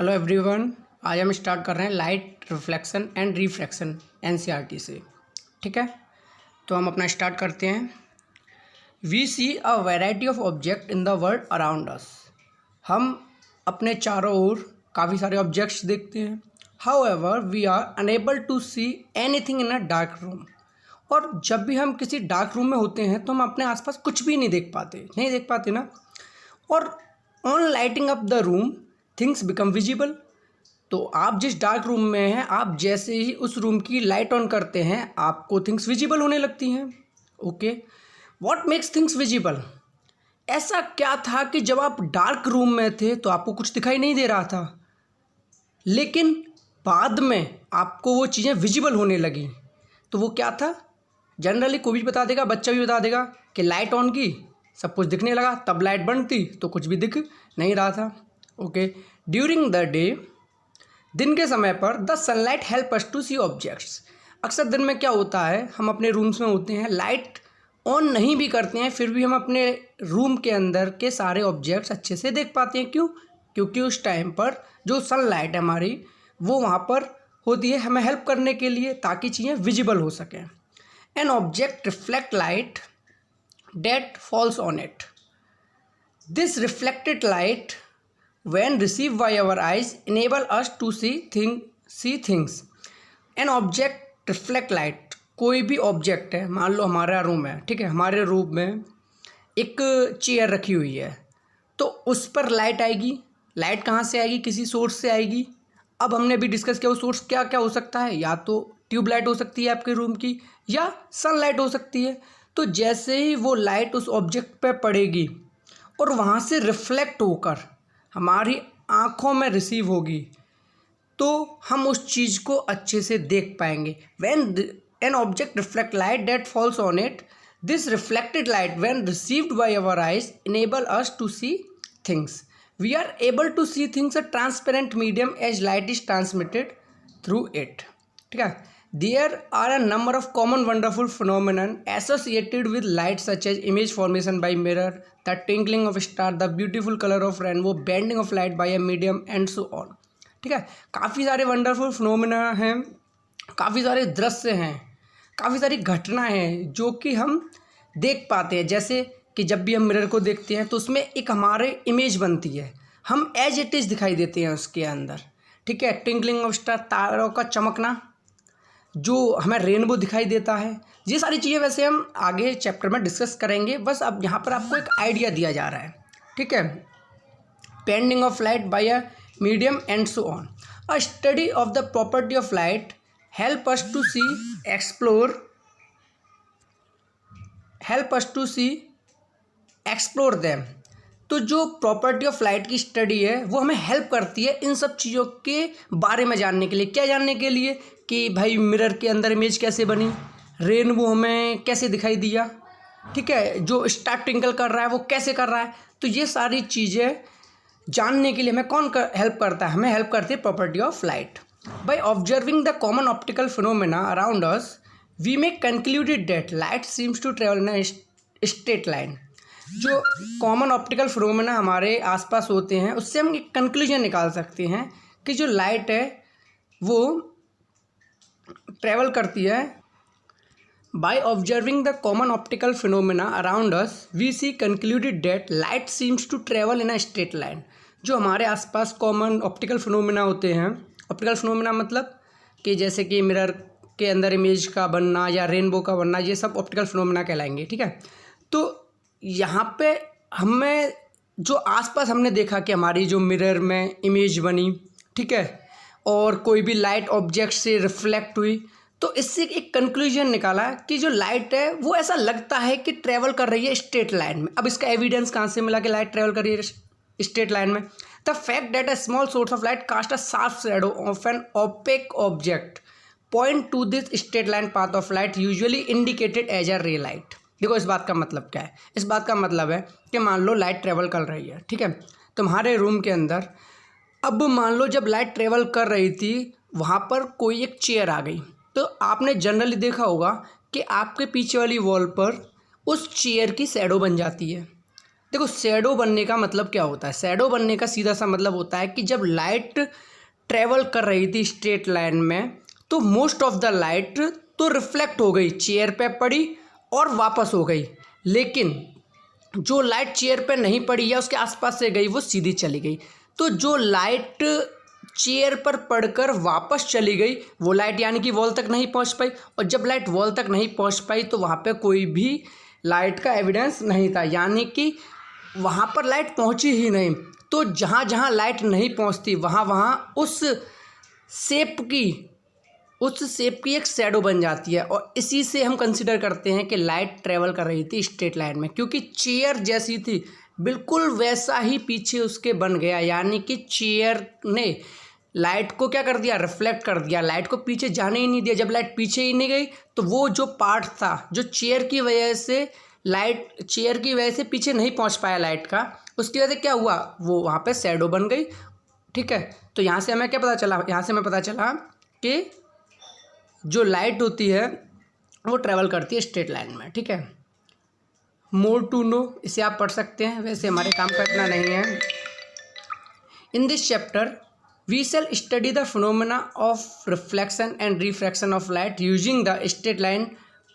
Hello everyone, आज हम start कर रहे हैं light reflection and refraction NCERT से। ठीक है, तो हम अपना स्टार्ट करते हैं। We see a variety of object in the world around us. हम अपने चारों ओर काफ़ी सारे ऑब्जेक्ट्स देखते हैं। However we are unable to see anything in a dark room. और जब भी हम किसी डार्क रूम में होते हैं तो हम अपने आसपास कुछ भी नहीं देख पाते ना। और on lighting up the room things become visible. तो आप जिस डार्क रूम में हैं, आप जैसे ही उस रूम की लाइट ऑन करते हैं आपको थिंग्स विजिबल होने लगती हैं। Okay, what makes things visible? ऐसा क्या था कि जब आप डार्क रूम में थे तो आपको कुछ दिखाई नहीं दे रहा था, लेकिन बाद में आपको वो चीज़ें विजिबल होने लगी। तो वो क्या था? जनरली कोई भी बता देगा, बच्चा भी बता देगा कि लाइट ऑन की, सब कुछ दिखने लगा। तब लाइट बंद थी तो कुछ भी दिख नहीं रहा था। ओके, ड्यूरिंग द डे, दिन के समय पर the sunlight help us to see objects. अक्सर दिन में क्या होता है, हम अपने रूम्स में होते हैं, लाइट ऑन नहीं भी करते हैं, फिर भी हम अपने रूम के अंदर के सारे ऑब्जेक्ट्स अच्छे से देख पाते हैं। क्यों? क्योंकि उस टाइम पर जो सनलाइट है हमारी, वो वहाँ पर होती है हमें हेल्प करने के लिए, ताकि चीज़ें विजिबल हो सकें। N object reflect light that falls on it. This reflected light, when received by our eyes, enable us to see things. An object reflect light. कोई भी ऑब्जेक्ट है, मान लो हमारा रूम है, ठीक है, हमारे रूम में एक चेयर रखी हुई है, तो उस पर लाइट आएगी। लाइट कहाँ से आएगी? किसी सोर्स से आएगी। अब हमने भी डिस्कस किया वो सोर्स क्या क्या हो सकता है। या तो ट्यूबलाइट हो सकती है आपके रूम की, या सनलाइट हो सकती है। तो जैसे ही वो लाइट उस ऑब्जेक्ट पे पड़ेगी और वहाँ से रिफ्लेक्ट होकर हमारी आँखों में रिसीव होगी, तो हम उस चीज़ को अच्छे से देख पाएंगे। When an object reflect light that falls on it, this reflected light when received by our eyes enable us to see things. We are able to see things a transparent medium as light is transmitted through it. ठीक है, there are a number of common wonderful phenomena associated with light, such as image formation by mirror, the twinkling of star, the beautiful color of rainbow, bending of light by a medium and so on। ठीक है, काफ़ी सारे wonderful phenomena हैं, काफ़ी सारे दृश्य हैं, काफ़ी सारी घटनाएं हैं जो कि हम देख पाते हैं। जैसे कि जब भी हम मिरर को देखते हैं तो उसमें एक हमारे इमेज बनती है, हम एज इट इज़ दिखाई देते हैं उसके अंदर। ठीक है, ट्विंकलिंग ऑफ स्टार, तारों का चमकना, जो हमें रेनबो दिखाई देता है। ये सारी चीज़ें वैसे हम आगे चैप्टर में डिस्कस करेंगे, बस अब यहाँ पर आपको एक आइडिया दिया जा रहा है। ठीक है, bending of light by a medium and so on. A study of the property of light help us to see explore them. तो जो प्रॉपर्टी ऑफ लाइट की स्टडी है वो हमें हेल्प करती है इन सब चीज़ों के बारे में जानने के लिए। क्या जानने के लिए? कि भाई मिरर के अंदर इमेज कैसे बनी, रेनबो हमें कैसे दिखाई दिया, ठीक है, जो स्टार ट्विंकल कर रहा है वो कैसे कर रहा है। तो ये सारी चीज़ें जानने के लिए हमें कौन हेल्प करता है? हमें हेल्प करती है property of light. By observing the common optical phenomena around us, we may concluded that light seems to travel in a straight line. जो कॉमन ऑप्टिकल फिनोमेना हमारे आसपास होते हैं, उससे हम एक कंक्लूजन निकाल सकते हैं कि जो लाइट है वो ट्रैवल करती है। By observing the common optical phenomena around us, we see concluded that light seems to travel in a straight line. जो हमारे आसपास कॉमन ऑप्टिकल फिनोमेना होते हैं, ऑप्टिकल फिनोमेना मतलब कि जैसे कि मिरर के अंदर इमेज का बनना या रेनबो का बनना, ये सब ऑप्टिकल फिनोमेना कहलाएंगे। ठीक है, तो यहाँ पे हमें जो आसपास हमने देखा कि हमारी जो मिरर में इमेज बनी, ठीक है, और कोई भी लाइट ऑब्जेक्ट से रिफ्लेक्ट हुई, तो इससे एक कंक्लूजन निकाला कि जो लाइट है वो ऐसा लगता है कि ट्रैवल कर रही है स्ट्रेट लाइन में। अब इसका एविडेंस कहाँ से मिला कि लाइट ट्रैवल कर रही है स्ट्रेट लाइन में? The fact that a small source of light cast a sharp shadow of an opaque object point to this straight line path of light usually indicated as a ray light. देखो इस बात का मतलब क्या है? इस बात का मतलब है कि मान लो लाइट ट्रैवल कर रही है, ठीक है, तुम्हारे रूम के अंदर। अब मान लो जब लाइट ट्रेवल कर रही थी वहाँ पर कोई एक चेयर आ गई, तो आपने जनरली देखा होगा कि आपके पीछे वाली वॉल पर उस चेयर की शैडो बन जाती है। देखो शैडो बनने का मतलब क्या होता है, शैडो बनने का सीधा सा मतलब होता है कि जब लाइट ट्रेवल कर रही थी स्ट्रेट लाइन में तो मोस्ट ऑफ द लाइट तो रिफ्लेक्ट हो गई, चेयर पे पड़ी और वापस हो गई, लेकिन जो लाइट चेयर पे नहीं पड़ी या उसके आसपास से गई वो सीधी चली गई। तो जो लाइट चेयर पर पड़कर वापस चली गई वो लाइट यानी कि वॉल तक नहीं पहुंच पाई, और जब लाइट वॉल तक नहीं पहुंच पाई तो वहाँ पे कोई भी लाइट का एविडेंस नहीं था, यानी कि वहाँ पर लाइट पहुँची ही नहीं। तो जहाँ जहाँ लाइट नहीं पहुँचती वहाँ वहाँ उस शेप की एक शैडो बन जाती है, और इसी से हम कंसिडर करते हैं कि लाइट ट्रेवल कर रही थी स्ट्रेट लाइन में, क्योंकि चेयर जैसी थी बिल्कुल वैसा ही पीछे उसके बन गया, यानी कि चेयर ने लाइट को क्या कर दिया, रिफ्लेक्ट कर दिया, लाइट को पीछे जाने ही नहीं दिया। जब लाइट पीछे ही नहीं गई तो वो जो पार्ट था जो चेयर की वजह से पीछे नहीं पहुंच पाया लाइट का, उसकी वजह से क्या हुआ, वो वहाँ पे शैडो बन गई। ठीक है, तो यहाँ से हमें क्या पता चला, यहाँ से हमें पता चला कि जो लाइट होती है वो ट्रेवल करती है स्ट्रेट लाइन में। ठीक है, मोर टू नो इसे आप पढ़ सकते हैं, वैसे हमारे काम का इतना नहीं है। In this chapter we shall study the phenomena of reflection and refraction of light using the straight line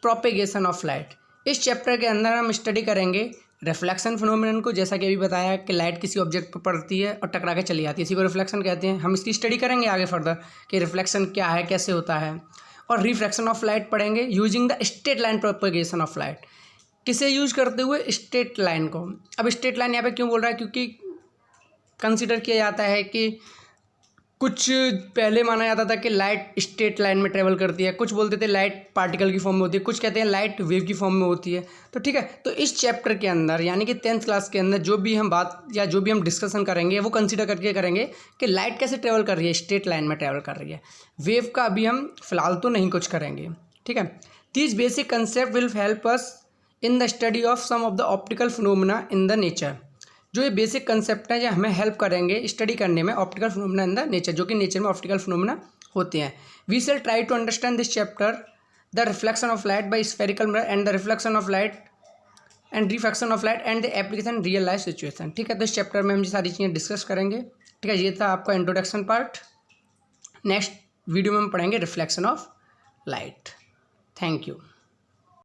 propagation of light. इस चैप्टर के अंदर हम स्टडी करेंगे रिफ्लेक्शन फिनोमेनन को, जैसा कि अभी बताया कि लाइट किसी ऑब्जेक्ट पर पड़ती है और टकरा के चली जाती है, इसी को रिफ्लेक्शन कहते हैं। हम इसकी स्टडी करेंगे आगे फर्दर कि रिफ्लेक्शन क्या है, कैसे होता है, और रिफ्रैक्शन ऑफ लाइट पढ़ेंगे using the straight line propagation of light. किसे यूज करते हुए, स्ट्रेट लाइन को। अब स्ट्रेट लाइन यहाँ पे क्यों बोल रहा है, क्योंकि कंसिडर किया जाता है कि कुछ पहले माना जाता था कि लाइट स्ट्रेट लाइन में ट्रेवल करती है, कुछ बोलते थे लाइट पार्टिकल की फॉर्म में होती है, कुछ कहते हैं लाइट वेव की फॉर्म में होती है। तो ठीक है, तो इस चैप्टर के अंदर यानी कि 10th क्लास के अंदर जो भी हम बात या जो भी हम डिस्कशन करेंगे वो कंसिडर करके करेंगे कि लाइट कैसे ट्रेवल कर रही है, स्ट्रेट लाइन में ट्रेवल कर रही है। वेव का अभी हम फिलहाल तो नहीं कुछ करेंगे। ठीक है, this basic concept will help us in the study of some of the optical phenomena in the nature. जो ये बेसिक कंसेप्ट है जो हमें हेल्प करेंगे स्टडी करने में optical phenomena in the nature, जो कि नेचर में ऑप्टिकल फिनोमेना होते हैं। We shall try to understand this chapter the reflection of light by spherical mirror and the reflection of light and refraction of light and the application real life situation. ठीक है, तो इस chapter में हम ये सारी चीज़ें डिस्कस करेंगे। ठीक है, ये था आपका इंट्रोडक्शन पार्ट। नेक्स्ट वीडियो में हम पढ़ेंगे reflection of light. Thank you.